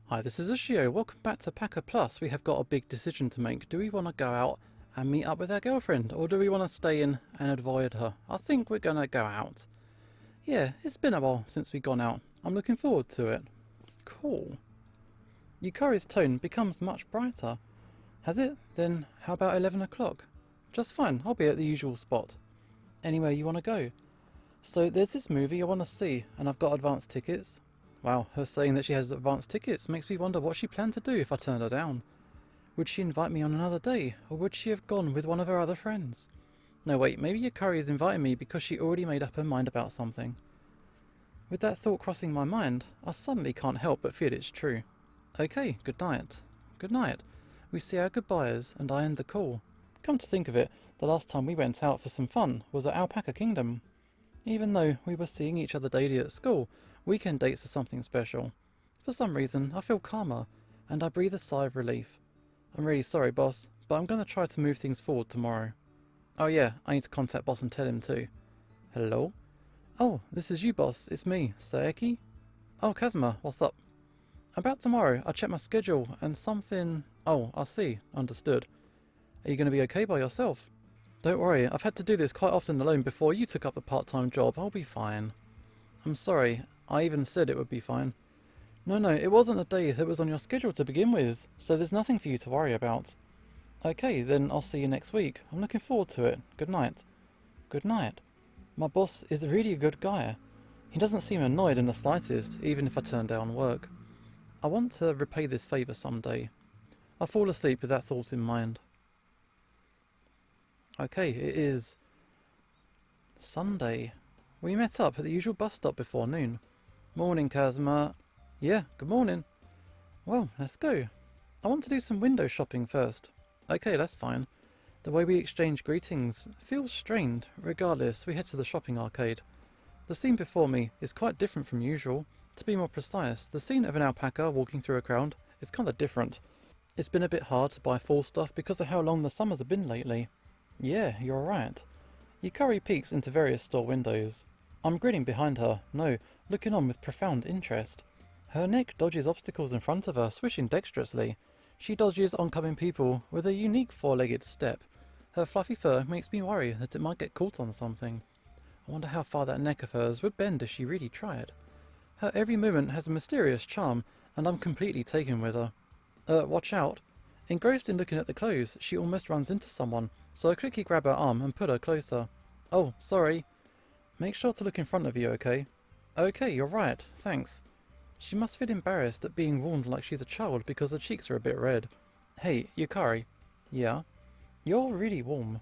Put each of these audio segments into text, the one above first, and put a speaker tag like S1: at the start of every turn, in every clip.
S1: Hi, this is Ushio. Welcome back to PacaPlus. We have got a big decision to make. Do we want to go out and meet up with our girlfriend, or do we want to stay in and avoid her? I think we're going to go out. Yeah, it's been a while since we've gone out. I'm looking forward to it. Cool. Yukari's tone becomes much brighter. Has it? Then how about 11 o'clock? Just fine, I'll be at the usual spot. Anywhere you want to go. So there's this movie I want to see, and I've got advance tickets. Wow, her saying that she has advance tickets makes me wonder what she planned to do if I turned her down. Would she invite me on another day, or would she have gone with one of her other friends? No wait, maybe Yukari is inviting me because she already made up her mind about something. With that thought crossing my mind, I suddenly can't help but feel it's true. Okay, good night. Good night. We say our goodbyes, and I end the call. Come to think of it, the last time we went out for some fun was at Alpaca Kingdom. Even though we were seeing each other daily at school, weekend dates are something special. For some reason, I feel calmer, and I breathe a sigh of relief. I'm really sorry, boss, but I'm going to try to move things forward tomorrow. Oh yeah, I need to contact boss and tell him too. Hello? Oh, this is you, boss. It's me, Saeki. Oh, Kazuma, what's up? About tomorrow, I checked my schedule and something... Oh, I see. Understood. Are you going to be okay by yourself? Don't worry, I've had to do this quite often alone before you took up a part-time job. I'll be fine. I'm sorry, I even said it would be fine. No, it wasn't a day that was on your schedule to begin with, so there's nothing for you to worry about. Okay, then I'll see you next week. I'm looking forward to it. Good night. Good night. My boss is really a good guy. He doesn't seem annoyed in the slightest, even if I turn down work. I want to repay this favour someday. I fall asleep with that thought in mind. Okay, it is Sunday. We met up at the usual bus stop before noon. Morning, Kazuma. Yeah, good morning. Well, let's go. I want to do some window shopping first. Okay, that's fine. The way we exchange greetings feels strained. Regardless, we head to the shopping arcade. The scene before me is quite different from usual. To be more precise, the scene of an alpaca walking through a crowd is kind of different. It's been a bit hard to buy fall stuff because of how long the summers have been lately. Yeah, you're right. Yukari peeks into various store windows. I'm grinning behind her, no, looking on with profound interest. Her neck dodges obstacles in front of her, swishing dexterously. She dodges oncoming people with a unique four-legged step. Her fluffy fur makes me worry that it might get caught on something. I wonder how far that neck of hers would bend if she really tried. Her every movement has a mysterious charm, and I'm completely taken with her. Watch out. Engrossed in looking at the clothes, she almost runs into someone, so I quickly grab her arm and pull her closer. Oh, sorry. Make sure to look in front of you, okay? Okay, you're right, thanks. She must feel embarrassed at being warned like she's a child because her cheeks are a bit red. Hey, Yukari. Yeah? You're really warm.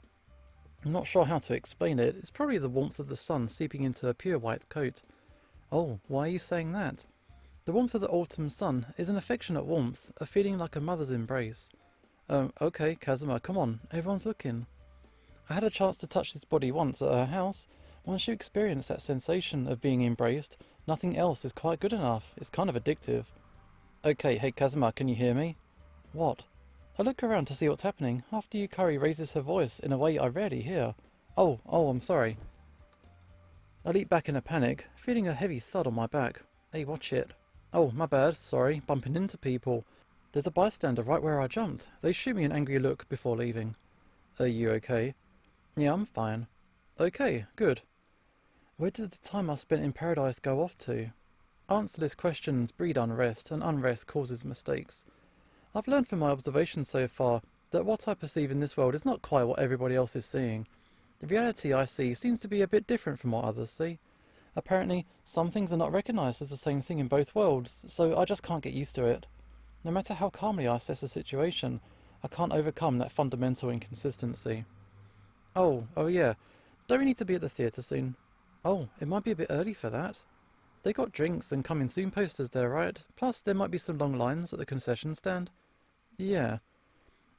S1: I'm not sure how to explain it. It's probably the warmth of the sun seeping into her pure white coat. Oh, why are you saying that? The warmth of the autumn sun is an affectionate warmth, a feeling like a mother's embrace. Okay, Kazuma, come on, everyone's looking. I had a chance to touch this body once at her house. Once you experience that sensation of being embraced, nothing else is quite good enough. It's kind of addictive. Okay, hey Kazuma, can you hear me? What? I look around to see what's happening after Yukari raises her voice in a way I rarely hear. Oh, I'm sorry. I leap back in a panic, feeling a heavy thud on my back. Hey, watch it. Oh, my bad, sorry, bumping into people. There's a bystander right where I jumped. They shoot me an angry look before leaving. Are you okay? Yeah, I'm fine. Okay, good. Where did the time I spent in paradise go off to? Answerless questions breed unrest, and unrest causes mistakes. I've learned from my observations so far that what I perceive in this world is not quite what everybody else is seeing. The reality I see seems to be a bit different from what others see. Apparently, some things are not recognised as the same thing in both worlds, so I just can't get used to it. No matter how calmly I assess a situation, I can't overcome that fundamental inconsistency. Oh yeah, don't we need to be at the theatre soon? Oh, it might be a bit early for that. They got drinks and coming soon posters there, right? Plus there might be some long lines at the concession stand. Yeah.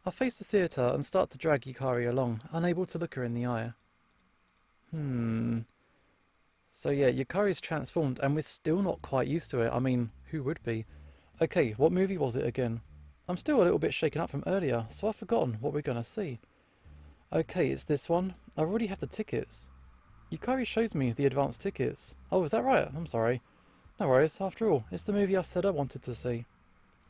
S1: I face the theatre and start to drag Yukari along, unable to look her in the eye. So yeah, Yukari's transformed and we're still not quite used to it. I mean, who would be? Okay, what movie was it again? I'm still a little bit shaken up from earlier, so I've forgotten what we're gonna see. Okay, it's this one. I already have the tickets. Yukari shows me the advance tickets. Oh, is that right? I'm sorry. No worries, after all, it's the movie I said I wanted to see.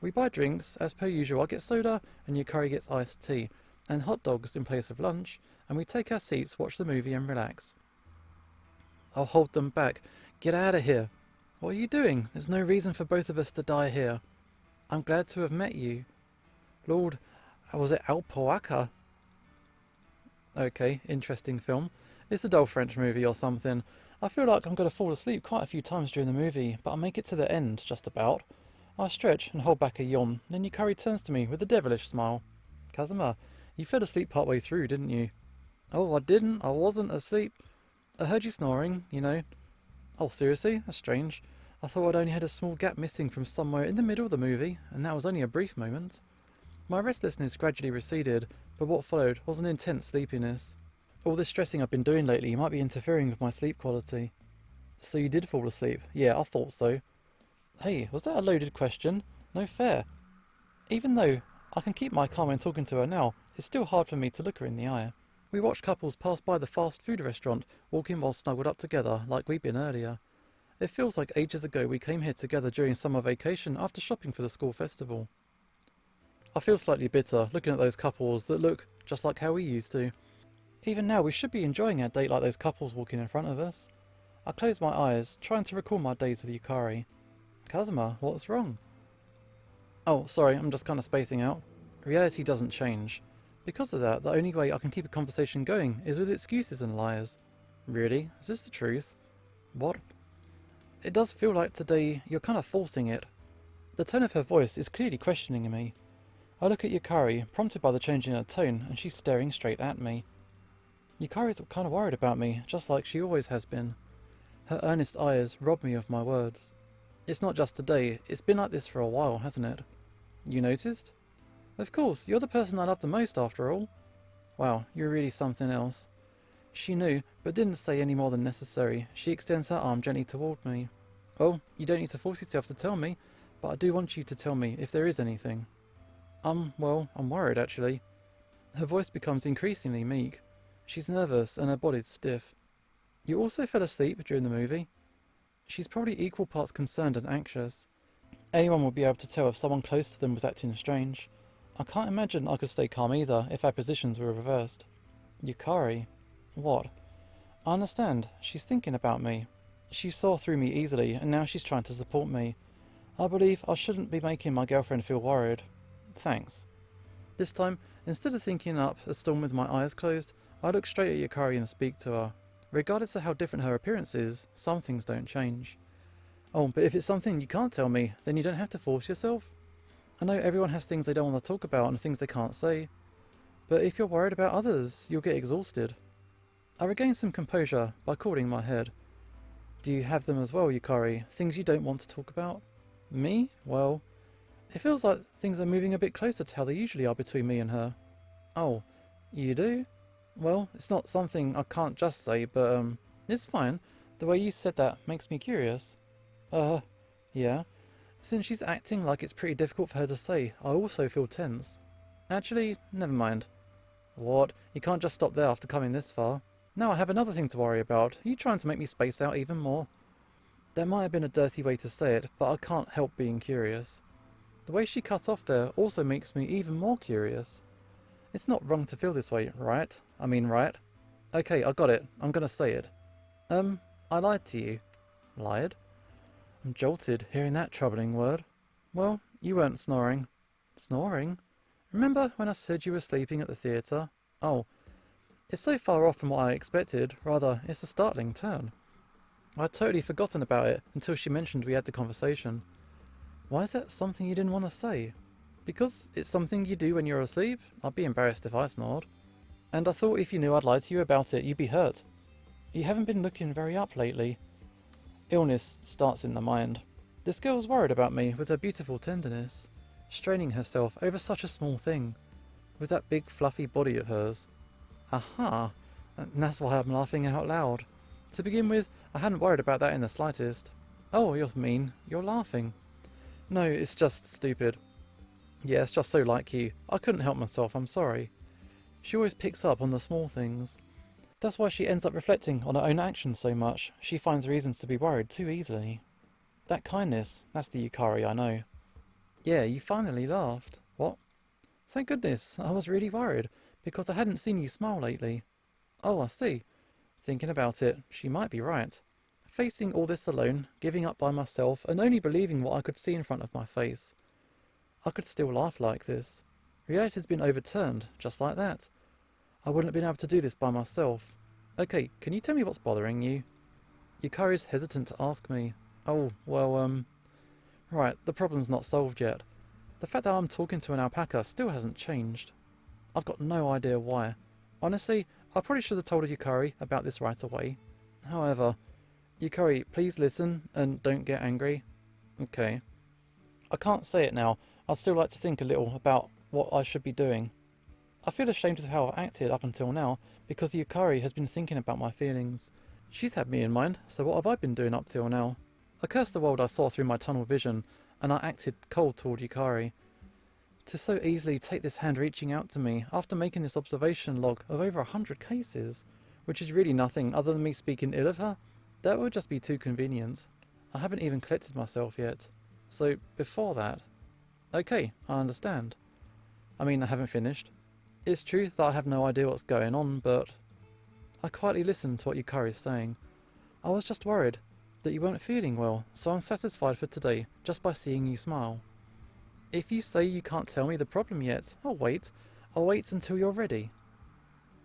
S1: We buy drinks, as per usual. I get soda and Yukari gets iced tea, and hot dogs in place of lunch, and we take our seats, watch the movie and relax. I'll hold them back. Get out of here. What are you doing? There's no reason for both of us to die here. I'm glad to have met you. Lord, was it Alpoaca? Okay, interesting film. It's a dull French movie or something. I feel like I'm going to fall asleep quite a few times during the movie, but I make it to the end, just about. I stretch and hold back a yawn, then Yukari turns to me with a devilish smile. Kazuma, you fell asleep partway through, didn't you? Oh, I didn't. I wasn't asleep. I heard you snoring, you know. Oh, seriously? That's strange. I thought I'd only had a small gap missing from somewhere in the middle of the movie, and that was only a brief moment. My restlessness gradually receded, but what followed was an intense sleepiness. All this stressing I've been doing lately might be interfering with my sleep quality. So you did fall asleep? Yeah, I thought so. Hey, was that a loaded question? No fair. Even though I can keep my calm when talking to her now, it's still hard for me to look her in the eye. We watch couples pass by the fast food restaurant, walking while snuggled up together like we'd been earlier. It feels like ages ago we came here together during summer vacation after shopping for the school festival. I feel slightly bitter looking at those couples that look just like how we used to. Even now we should be enjoying our date like those couples walking in front of us. I close my eyes, trying to recall my days with Yukari. Kazuma, what's wrong? Oh, sorry, I'm just kind of spacing out. Reality doesn't change. Because of that, the only way I can keep a conversation going is with excuses and lies. Really? Is this the truth? What? It does feel like today you're kind of forcing it. The tone of her voice is clearly questioning me. I look at Yukari, prompted by the change in her tone, and she's staring straight at me. Yukari's kind of worried about me, just like she always has been. Her earnest eyes rob me of my words. It's not just today, it's been like this for a while, hasn't it? You noticed? Of course, you're the person I love the most after all. Wow, you're really something else. She knew, but didn't say any more than necessary. She extends her arm gently toward me. Well, you don't need to force yourself to tell me, but I do want you to tell me if there is anything. Well, I'm worried actually. Her voice becomes increasingly meek. She's nervous and her body's stiff. You also fell asleep during the movie? She's probably equal parts concerned and anxious. Anyone would be able to tell if someone close to them was acting strange. I can't imagine I could stay calm either if our positions were reversed. Yukari? What? I understand. She's thinking about me. She saw through me easily and now she's trying to support me. I believe I shouldn't be making my girlfriend feel worried. Thanks. This time, instead of thinking up a storm with my eyes closed, I look straight at Yukari and speak to her. Regardless of how different her appearance is, some things don't change. Oh, but if it's something you can't tell me, then you don't have to force yourself. I know everyone has things they don't want to talk about and things they can't say. But if you're worried about others, you'll get exhausted. I regain some composure by cooling my head. Do you have them as well, Yukari? Things you don't want to talk about? Me? Well, it feels like things are moving a bit closer to how they usually are between me and her. Oh, you do? Well, it's not something I can't just say, but, it's fine. The way you said that makes me curious. Yeah. Since she's acting like it's pretty difficult for her to say, I also feel tense. Actually, never mind. What? You can't just stop there after coming this far. Now I have another thing to worry about. Are you trying to make me space out even more? That might have been a dirty way to say it, but I can't help being curious. The way she cut off there also makes me even more curious. It's not wrong to feel this way, right? Right? Okay, I got it. I'm gonna say it. I lied to you. Lied? I'm jolted hearing that troubling word. Well, you weren't snoring. Snoring? Remember when I said you were sleeping at the theatre? Oh, it's so far off from what I expected. Rather, it's a startling turn. I'd totally forgotten about it until she mentioned we had the conversation. Why is that something you didn't want to say? Because it's something you do when you're asleep? I'd be embarrassed if I snored. And I thought if you knew I'd lied to you about it, you'd be hurt. You haven't been looking very up lately. Illness starts in the mind. This girl's worried about me with her beautiful tenderness, straining herself over such a small thing, with that big fluffy body of hers. Aha! And that's why I'm laughing out loud. To begin with, I hadn't worried about that in the slightest. Oh, you're mean. You're laughing. No, it's just stupid. Yeah, it's just so like you. I couldn't help myself, I'm sorry. She always picks up on the small things. That's why she ends up reflecting on her own actions so much. She finds reasons to be worried too easily. That kindness, that's the Yukari I know. Yeah, you finally laughed. What? Thank goodness, I was really worried, because I hadn't seen you smile lately. Oh, I see. Thinking about it, she might be right. Facing all this alone, giving up by myself, and only believing what I could see in front of my face. I could still laugh like this. Reality's been overturned, just like that. I wouldn't have been able to do this by myself. Okay, can you tell me what's bothering you? Yukari's hesitant to ask me. Oh, well, right, the problem's not solved yet. The fact that I'm talking to an alpaca still hasn't changed. I've got no idea why. Honestly, I probably should have told Yukari about this right away. However, Yukari, please listen and don't get angry. Okay. I can't say it now. I'd still like to think a little about what I should be doing. I feel ashamed of how I acted up until now because Yukari has been thinking about my feelings. She's had me in mind, so what have I been doing up till now? I cursed the world I saw through my tunnel vision, and I acted cold toward Yukari. To so easily take this hand reaching out to me after making this observation log of over 100 cases, which is really nothing other than me speaking ill of her, that would just be too convenient. I haven't even collected myself yet. So, before that... Okay, I understand. I mean, I haven't finished. It's true that I have no idea what's going on, but... I quietly listened to what Yukari is saying. I was just worried that you weren't feeling well, so I'm satisfied for today just by seeing you smile. If you say you can't tell me the problem yet, I'll wait. I'll wait until you're ready.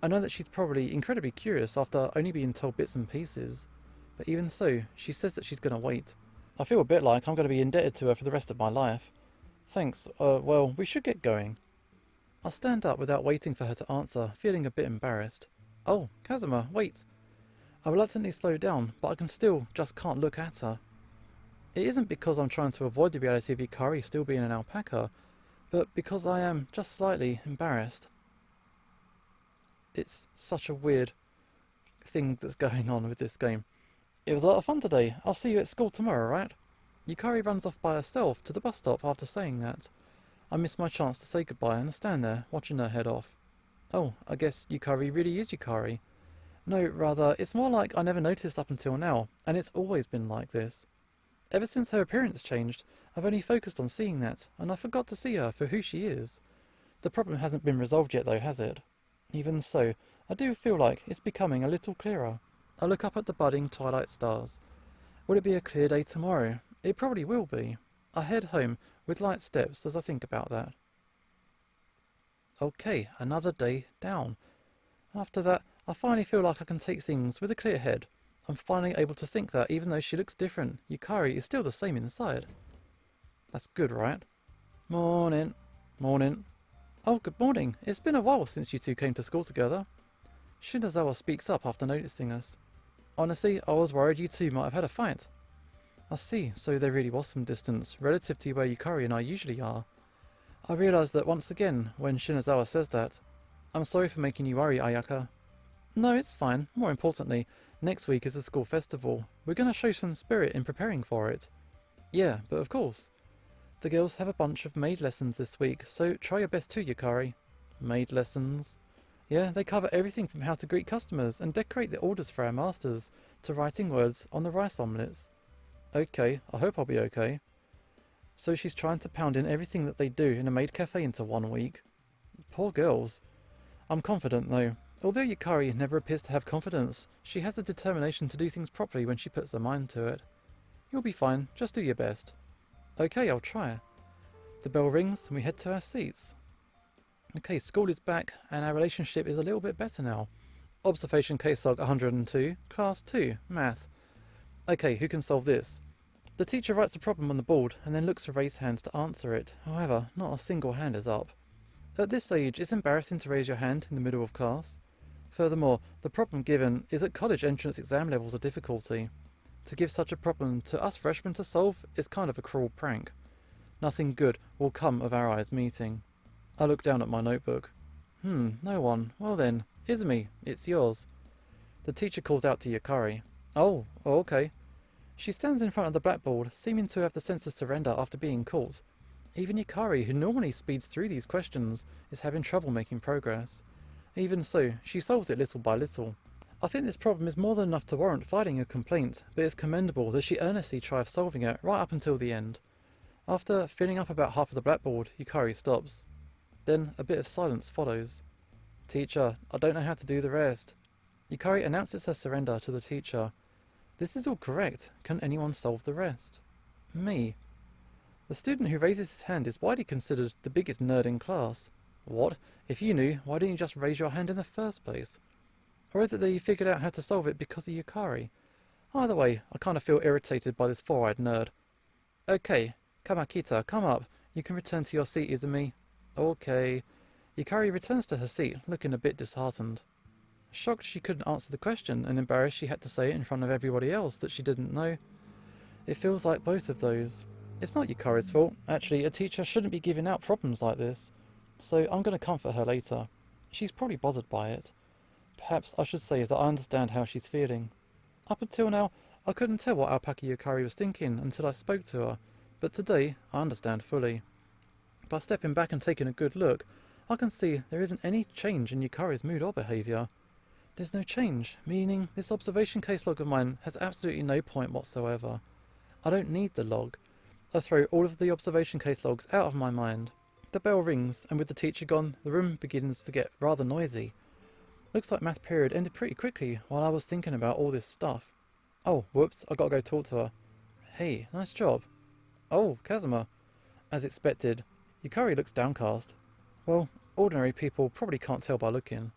S1: I know that she's probably incredibly curious after only being told bits and pieces, but even so, she says that she's going to wait. I feel a bit like I'm going to be indebted to her for the rest of my life. Thanks, well, we should get going. I stand up without waiting for her to answer, feeling a bit embarrassed. Oh, Kazuma, wait. I reluctantly slow down, but I can still just can't look at her. It isn't because I'm trying to avoid the reality of Yukari still being an alpaca, but because I am just slightly embarrassed. It's such a weird thing that's going on with this game. It was a lot of fun today. I'll see you at school tomorrow, right? Yukari runs off by herself to the bus stop after saying that. I miss my chance to say goodbye and stand there, watching her head off. Oh, I guess Yukari really is Yukari. No, rather, it's more like I never noticed up until now, and it's always been like this. Ever since her appearance changed, I've only focused on seeing that, and I forgot to see her for who she is. The problem hasn't been resolved yet though, has it? Even so, I do feel like it's becoming a little clearer. I look up at the budding twilight stars. Will it be a clear day tomorrow? It probably will be. I head home with light steps as I think about that. Okay, another day down. After that, I finally feel like I can take things with a clear head. I'm finally able to think that even though she looks different, Yukari is still the same inside. That's good, right? Morning. Morning. Oh, good morning. It's been a while since you two came to school together. Shinazawa speaks up after noticing us. Honestly, I was worried you two might have had a fight. I see, so there really was some distance, relative to where Yukari and I usually are. I realised that once again, when Shinazawa says that. I'm sorry for making you worry, Ayaka. No, it's fine. More importantly, next week is the school festival. We're going to show some spirit in preparing for it. Yeah, but of course. The girls have a bunch of maid lessons this week, so try your best too, Yukari. Maid lessons? Yeah, they cover everything from how to greet customers and decorate the orders for our masters, to writing words on the rice omelettes. Okay, I hope I'll be okay. So she's trying to pound in everything that they do in a maid cafe into 1 week. Poor girls. I'm confident though. Although Yukari never appears to have confidence, she has the determination to do things properly when she puts her mind to it. You'll be fine, just do your best. Okay, I'll try. The bell rings and we head to our seats. Okay, school is back and our relationship is a little bit better now. Observation case log 102, class 2, math. Okay, who can solve this? The teacher writes a problem on the board and then looks for raised hands to answer it. However, not a single hand is up. At this age, it's embarrassing to raise your hand in the middle of class. Furthermore, the problem given is at college entrance exam levels of difficulty. To give such a problem to us freshmen to solve is kind of a cruel prank. Nothing good will come of our eyes meeting. I look down at my notebook. No one. Well then, Izumi, it's yours. The teacher calls out to Yukari. Oh, okay. She stands in front of the blackboard, seeming to have the sense of surrender after being caught. Even Yukari, who normally speeds through these questions, is having trouble making progress. Even so, she solves it little by little. I think this problem is more than enough to warrant filing a complaint, but it's commendable that she earnestly tries solving it right up until the end. After filling up about half of the blackboard, Yukari stops. Then a bit of silence follows. Teacher, I don't know how to do the rest. Yukari announces her surrender to the teacher. This is all correct. Can anyone solve the rest? Me. The student who raises his hand is widely considered the biggest nerd in class. What? If you knew, why didn't you just raise your hand in the first place? Or is it that you figured out how to solve it because of Yukari? Either way, I kind of feel irritated by this four-eyed nerd. Okay, Kamakita, come up. You can return to your seat, Izumi. Okay. Yukari returns to her seat, looking a bit disheartened. Shocked she couldn't answer the question, and embarrassed she had to say it in front of everybody else that she didn't know. It feels like both of those. It's not Yukari's fault. Actually, a teacher shouldn't be giving out problems like this. So I'm going to comfort her later. She's probably bothered by it. Perhaps I should say that I understand how she's feeling. Up until now, I couldn't tell what Alpaca Yukari was thinking until I spoke to her, but today I understand fully. By stepping back and taking a good look, I can see there isn't any change in Yukari's mood or behaviour. There's no change, meaning this observation case log of mine has absolutely no point whatsoever. I don't need the log. I throw all of the observation case logs out of my mind. The bell rings, and with the teacher gone, the room begins to get rather noisy. Looks like math period ended pretty quickly while I was thinking about all this stuff. Oh, whoops, I gotta go talk to her. Hey, nice job. Oh, Kazuma. As expected, Yukari looks downcast. Well, ordinary people probably can't tell by looking.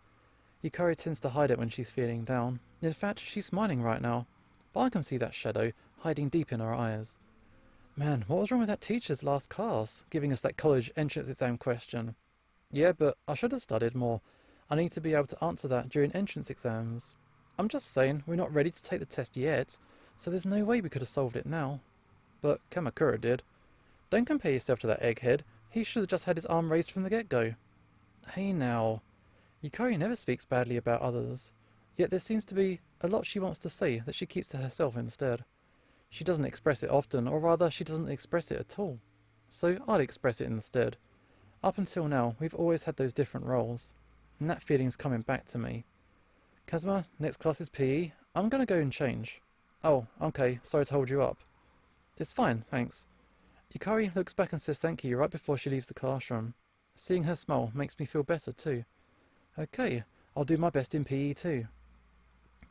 S1: Yukari tends to hide it when she's feeling down. In fact, she's smiling right now. But I can see that shadow hiding deep in her eyes. Man, what was wrong with that teacher's last class, giving us that college entrance exam question? Yeah, but I should have studied more. I need to be able to answer that during entrance exams. I'm just saying, we're not ready to take the test yet, so there's no way we could have solved it now. But Kamakura did. Don't compare yourself to that egghead. He should have just had his arm raised from the get-go. Hey now. Yukari never speaks badly about others, yet there seems to be a lot she wants to say that she keeps to herself instead. She doesn't express it often, or rather, she doesn't express it at all. So I'd express it instead. Up until now, we've always had those different roles, and that feeling's coming back to me. Kazuma, next class is PE. I'm gonna go and change. Oh, okay, sorry to hold you up. It's fine, thanks. Yukari looks back and says thank you right before she leaves the classroom. Seeing her smile makes me feel better too. Okay, I'll do my best in PE too.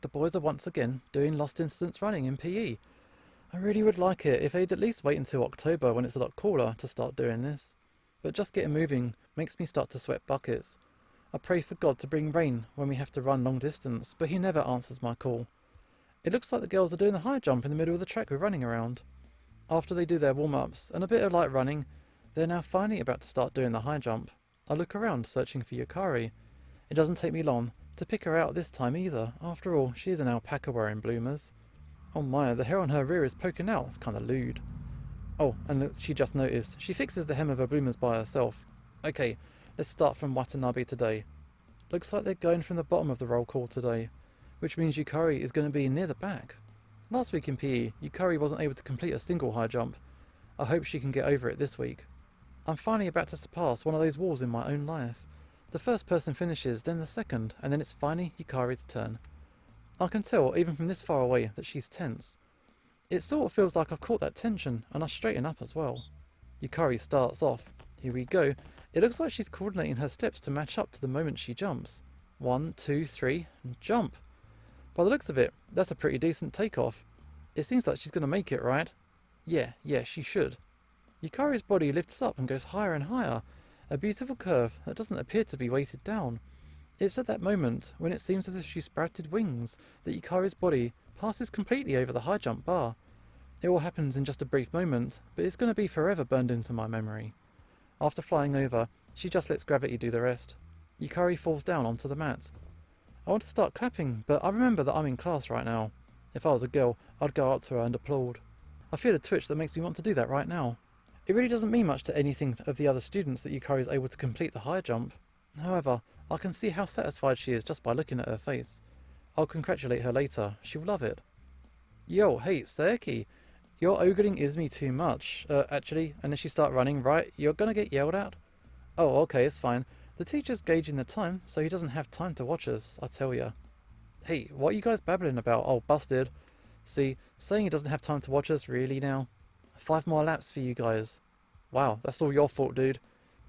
S1: The boys are once again doing lost distance running in PE. I really would like it if they'd at least wait until October when it's a lot cooler to start doing this. But just getting moving makes me start to sweat buckets. I pray for God to bring rain when we have to run long distance, but he never answers my call. It looks like the girls are doing the high jump in the middle of the track we're running around. After they do their warm-ups and a bit of light running, they're now finally about to start doing the high jump. I look around searching for Yukari. It doesn't take me long to pick her out this time either. After all, she is an alpaca wearing bloomers. Oh my, the hair on her rear is poking out. It's kind of lewd. Oh, and look, she just noticed. She fixes the hem of her bloomers by herself. Okay, let's start from Watanabe today. Looks like they're going from the bottom of the roll call today, which means Yukari is going to be near the back. Last week in PE, Yukari wasn't able to complete a single high jump. I hope she can get over it this week. I'm finally about to surpass one of those walls in my own life. The first person finishes, then the second, and then it's finally Yukari's turn. I can tell, even from this far away, that she's tense. It sort of feels like I've caught that tension, and I straighten up as well. Yukari starts off. Here we go. It looks like she's coordinating her steps to match up to the moment she jumps. 1, 2, 3, and jump. By the looks of it, that's a pretty decent takeoff. It seems like she's going to make it, right? Yeah, she should. Yukari's body lifts up and goes higher and higher, a beautiful curve that doesn't appear to be weighted down. It's at that moment, when it seems as if she sprouted wings, that Yukari's body passes completely over the high jump bar. It all happens in just a brief moment, but it's going to be forever burned into my memory. After flying over, she just lets gravity do the rest. Yukari falls down onto the mat. I want to start clapping, but I remember that I'm in class right now. If I was a girl, I'd go up to her and applaud. I feel a twitch that makes me want to do that right now. It really doesn't mean much to anything of the other students that Yukari is able to complete the high jump. However, I can see how satisfied she is just by looking at her face. I'll congratulate her later. She'll love it. Yo, hey, Saeki. You're ogling Izumi too much. Actually, and if you start running, right, you're gonna get yelled at? Oh, okay, it's fine. The teacher's gauging the time, so he doesn't have time to watch us, I tell ya. Hey, what are you guys babbling about? Oh, busted. See, saying he doesn't have time to watch us, really now? 5 more laps for you guys. Wow, that's all your fault, dude.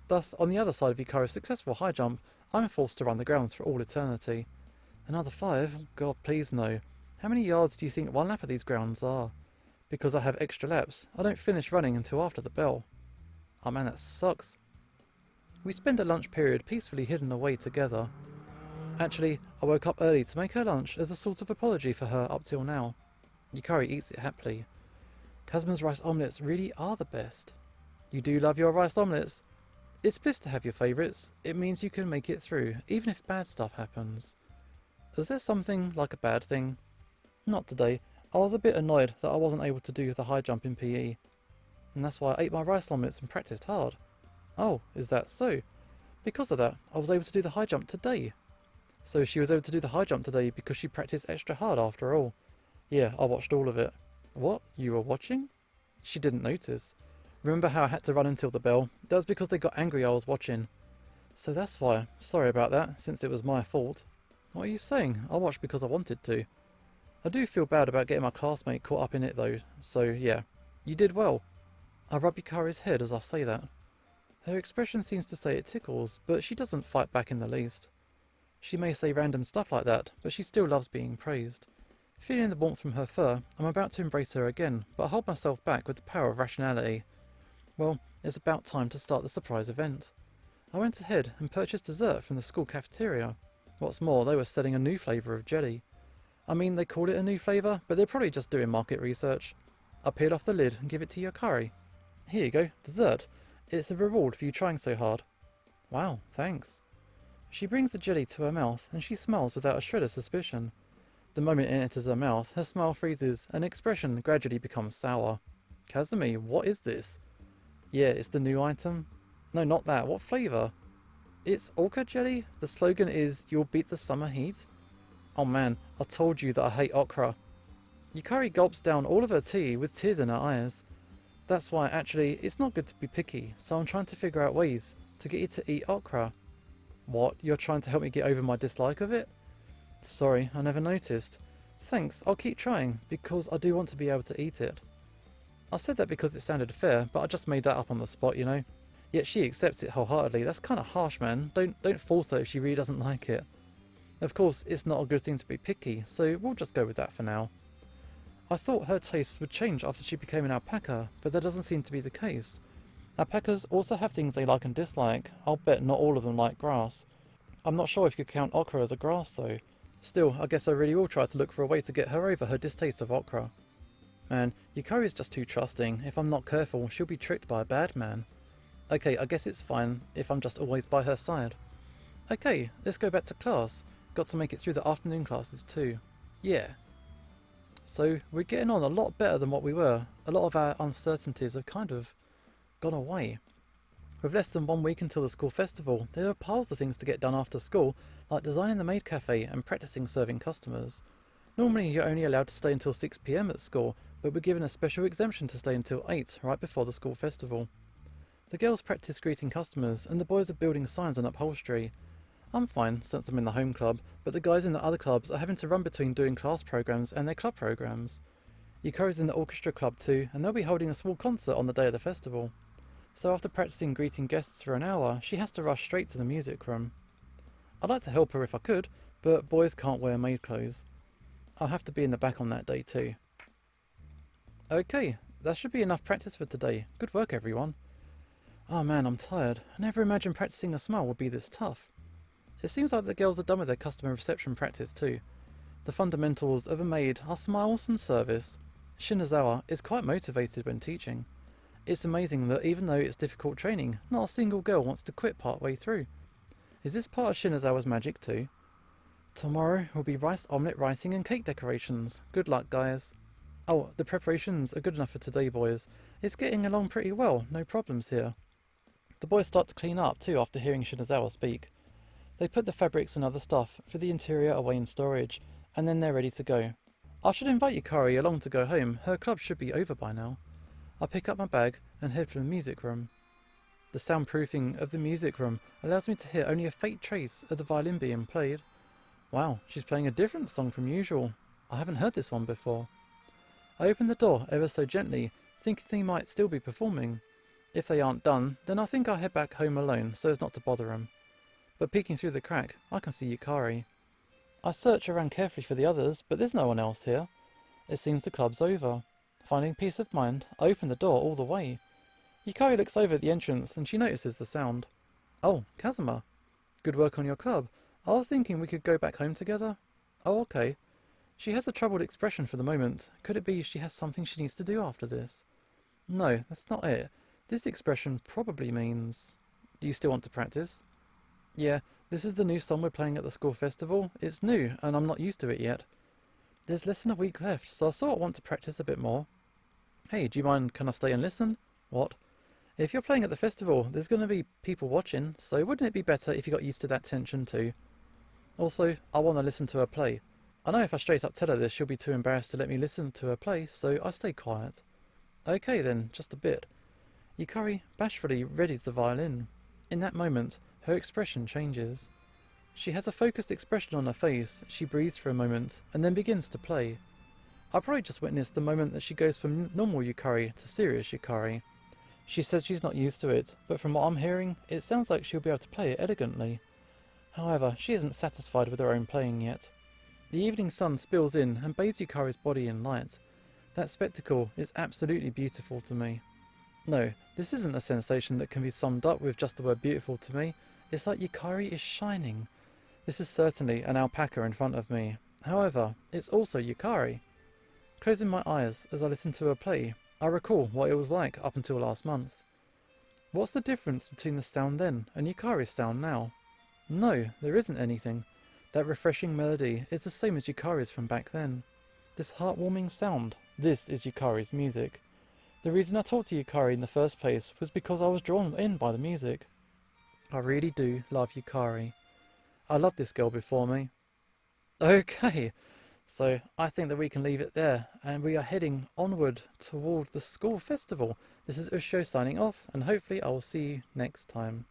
S1: Thus, on the other side of Yukari's successful high jump, I'm forced to run the grounds for all eternity. Another 5? God, please no. How many yards do you think one lap of these grounds are? Because I have extra laps, I don't finish running until after the bell. Oh man, that sucks. We spend a lunch period peacefully hidden away together. Actually, I woke up early to make her lunch as a sort of apology for her up till now. Yukari eats it happily. Kazuma's rice omelettes really are the best. You do love your rice omelettes? It's bliss to have your favourites. It means you can make it through, even if bad stuff happens. Is there something like a bad thing? Not today. I was a bit annoyed that I wasn't able to do the high jump in PE. And that's why I ate my rice omelettes and practised hard. Oh, is that so? Because of that, I was able to do the high jump today. So she was able to do the high jump today because she practised extra hard after all. Yeah, I watched all of it. What? You were watching? She didn't notice. Remember how I had to run until the bell? That was because they got angry I was watching. So that's why. Sorry about that, since it was my fault. What are you saying? I watched because I wanted to. I do feel bad about getting my classmate caught up in it though, so yeah. You did well. I rub Yukari's head as I say that. Her expression seems to say it tickles, but she doesn't fight back in the least. She may say random stuff like that, but she still loves being praised. Feeling the warmth from her fur, I'm about to embrace her again, but I hold myself back with the power of rationality. Well, it's about time to start the surprise event. I went ahead and purchased dessert from the school cafeteria. What's more, they were selling a new flavour of jelly. I mean, they call it a new flavour, but they're probably just doing market research. I peel off the lid and give it to Yukari. Here you go, dessert. It's a reward for you trying so hard. Wow, thanks. She brings the jelly to her mouth and she smiles without a shred of suspicion. The moment it enters her mouth, her smile freezes and expression gradually becomes sour. Kazumi, what is this? Yeah, it's the new item. No, not that. What flavour? It's okra jelly? The slogan is, you'll beat the summer heat? Oh man, I told you that I hate okra. Yukari gulps down all of her tea with tears in her eyes. That's why, actually, it's not good to be picky, so I'm trying to figure out ways to get you to eat okra. What? You're trying to help me get over my dislike of it? Sorry, I never noticed. Thanks, I'll keep trying, because I do want to be able to eat it. I said that because it sounded fair, but I just made that up on the spot, you know. Yet she accepts it wholeheartedly. That's kind of harsh, man. Don't force her if she really doesn't like it. Of course, it's not a good thing to be picky, so we'll just go with that for now. I thought her tastes would change after she became an alpaca, but that doesn't seem to be the case. Alpacas also have things they like and dislike. I'll bet not all of them like grass. I'm not sure if you could count okra as a grass though. Still, I guess I really will try to look for a way to get her over her distaste of okra. Man, Yukari is just too trusting. If I'm not careful, she'll be tricked by a bad man. Okay, I guess it's fine if I'm just always by her side. Okay, let's go back to class. Got to make it through the afternoon classes too. Yeah. So, we're getting on a lot better than what we were. A lot of our uncertainties have kind of gone away. With less than 1 week until the school festival, there are piles of things to get done after school, like designing the maid cafe and practicing serving customers. Normally you're only allowed to stay until 6 PM at school, but we're given a special exemption to stay until 8, right before the school festival. The girls practice greeting customers, and the boys are building signs and upholstery. I'm fine, since I'm in the home club, but the guys in the other clubs are having to run between doing class programs and their club programs. Yukari's in the orchestra club too, and they'll be holding a small concert on the day of the festival. So after practicing greeting guests for an hour, she has to rush straight to the music room. I'd like to help her if I could, but boys can't wear maid clothes. I'll have to be in the back on that day too. Okay, that should be enough practice for today. Good work everyone. Oh man, I'm tired. I never imagined practicing a smile would be this tough. It seems like the girls are done with their customer reception practice too. The fundamentals of a maid are smiles and service. Shinazawa is quite motivated when teaching. It's amazing that even though it's difficult training, not a single girl wants to quit part way through. Is this part of Shinazawa's magic too? Tomorrow will be rice omelette writing and cake decorations. Good luck guys. Oh, the preparations are good enough for today boys. It's getting along pretty well, no problems here. The boys start to clean up too after hearing Shinazawa speak. They put the fabrics and other stuff for the interior away in storage, and then they're ready to go. I should invite Yukari along to go home. Her club should be over by now. I pick up my bag and head for the music room. The soundproofing of the music room allows me to hear only a faint trace of the violin being played. Wow, she's playing a different song from usual. I haven't heard this one before. I open the door ever so gently, thinking they might still be performing. If they aren't done, then I think I'll head back home alone so as not to bother 'em. But peeking through the crack, I can see Yukari. I search around carefully for the others, but there's no one else here. It seems the club's over. Finding peace of mind, I open the door all the way. Yukari looks over at the entrance and she notices the sound. Oh, Kazuma. Good work on your club. I was thinking we could go back home together. Oh, okay. She has a troubled expression for the moment. Could it be she has something she needs to do after this? No, that's not it. This expression probably means... Do you still want to practice? Yeah, this is the new song we're playing at the school festival. It's new, and I'm not used to it yet. There's less than a week left, so I sort of want to practice a bit more. Hey, do you mind, can I stay and listen? What? If you're playing at the festival, there's going to be people watching, so wouldn't it be better if you got used to that tension too? Also, I want to listen to her play. I know if I straight up tell her this, she'll be too embarrassed to let me listen to her play, so I stay quiet. Okay then, just a bit. Yukari bashfully readies the violin. In that moment, her expression changes. She has a focused expression on her face, she breathes for a moment, and then begins to play. I probably just witnessed the moment that she goes from normal Yukari to serious Yukari. She says she's not used to it, but from what I'm hearing, it sounds like she'll be able to play it elegantly. However, she isn't satisfied with her own playing yet. The evening sun spills in and bathes Yukari's body in light. That spectacle is absolutely beautiful to me. No, this isn't a sensation that can be summed up with just the word beautiful to me. It's like Yukari is shining. This is certainly an alpaca in front of me. However, it's also Yukari. Closing my eyes as I listen to her play, I recall what it was like up until last month. What's the difference between the sound then and Yukari's sound now? No, there isn't anything. That refreshing melody is the same as Yukari's from back then. This heartwarming sound, this is Yukari's music. The reason I talked to Yukari in the first place was because I was drawn in by the music. I really do love Yukari. I love this girl before me. Okay, so I think that we can leave it there, and we are heading onward towards the school festival. This is Usho signing off, and hopefully I will see you next time.